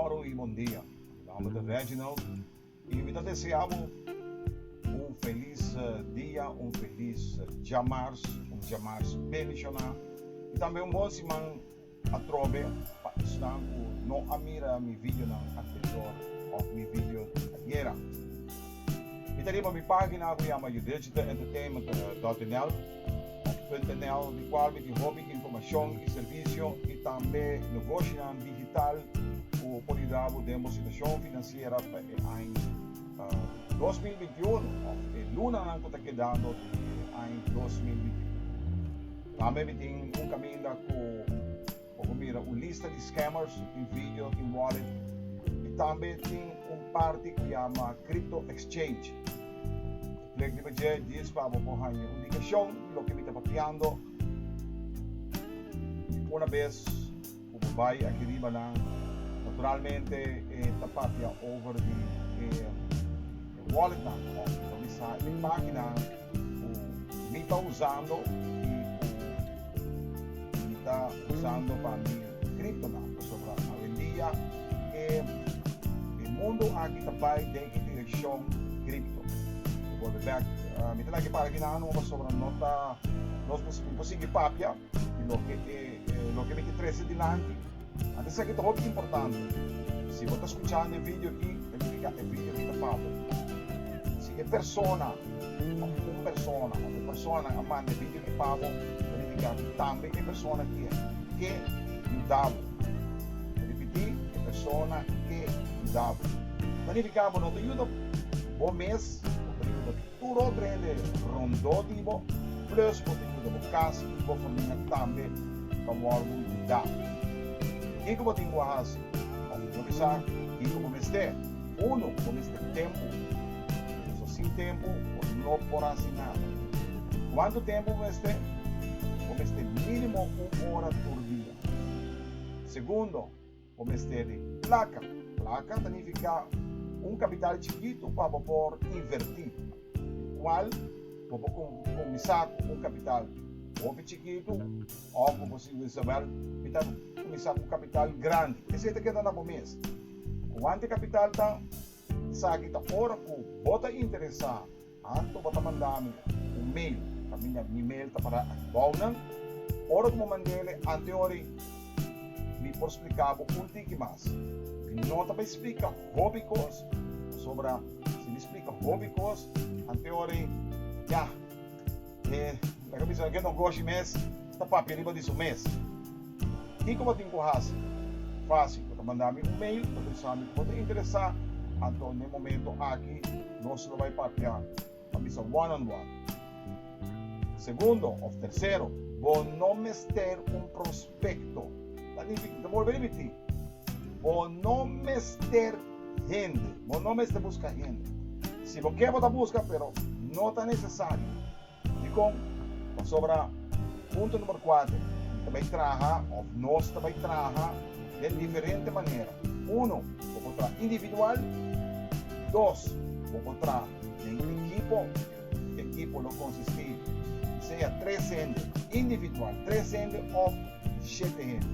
Oro e bom dia. Meu nome é Reginald e me deseamos um feliz dia, um feliz Jamars, um Jamars bendicionado e também um bom semana a trove para estar no amira mi vídeo na anterior ou mi vídeo ayer. E teria minha página que chama digitalentertainment.nl de qual me hobby, informação e serviço e também negócio digital o polidavo de situação financeira em 2021 e luna não está quedando em 2021. Também tem caminho com mira uma lista de scammers em vídeo, em wallet e também tem parte que chama Crypto Exchange. Click di budget, diz para uma indicação do que me está papiando. Uma vez, o vai aqui riba na naturalmente está papia over the wallet na, então essa máquina o me está usando e está usando para mim cripto na, sobre a dia o mundo aqui também tem integração cripto. Me tem que para que não sobre nota nós conseguimos papia lo que me interessa dilante. Adesso che è molto importante. Se você está escutando o vídeo aqui, verifica o vídeo que está falando. Se é persona a manda o vídeo que pago, verifica também é persona que dava. Repetir, é persona que dava. Verificamos, não te ajuda bom mês, tudo prende rondativo, plus você ajuda o caso e a família também como algo de dar. E como tem que fazer? Começar e como este, como este tempo, sem tempo, não podrá fazer nada. Quanto tempo como este mínimo 1 hora por dia. Segundo, como este de placa significa capital chiquito para poder invertir. Qual, para começar com capital ou chiquito, ou como possível saber, começar com capital grande. Esse é o que está no mês. Quanto capital está, sabe que hora que você interessar, antes você mandar um mail, a minha e-mail está para atuar, hora que eu mandei anterior, me por explicar um pouquinho mais. Não está para explicar hobbycos, sobre se me explica hobbycos, anterior, já, a cabeça que não gosta de mês, está para perigo disso mês. E como tem que fazer? Fácil, para mandar-me um mail, para deixar-me que pode interessar, então no momento aqui, nós não vai papiar, para mim one-on-one. Segundo, ou terceiro, vou não ter prospecto. Vou repetir, vou não ter gente, vou não buscar gente. Se você quer buscar, pero não está necessário. E com, sobre ponto número 4, também trabalha, ou nós também trabalha de diferente maneira. 1, vou encontrar individual. 2, vou encontrar em equipo não consiste, seja 3 gente individual, 3 gente ou 7 gente.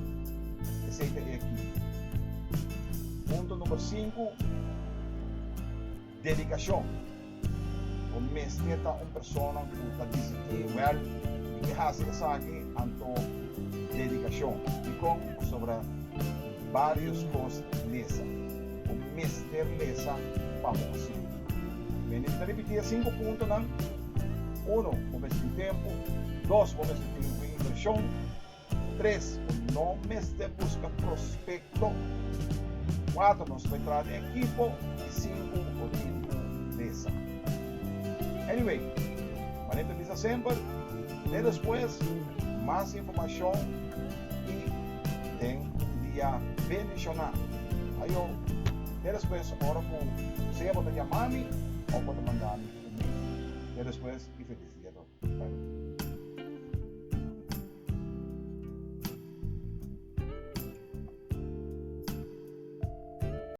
Esse é aqui. Ponto número 5, dedicação. O mestre é uma pessoa que está dizendo well, que faz isso aqui, então dedicação. E com sobre várias coisas nessa. O mestre nessa para você. Bem, eu repetir 5 pontos, não? 1, o mestre tempo. 2, o mestre tempo e inversão. 3, o não mestre busca prospecto. 4, nós vamos entrar em equipo. E 5, o tempo nessa. Anyway, maneta diz sempre. E depois, mais informação e tem um dia bendicionado. Aí eu, depois, agora você pode chamar-me ou pode mandar-me um e-mail. E depois, e feliz dia.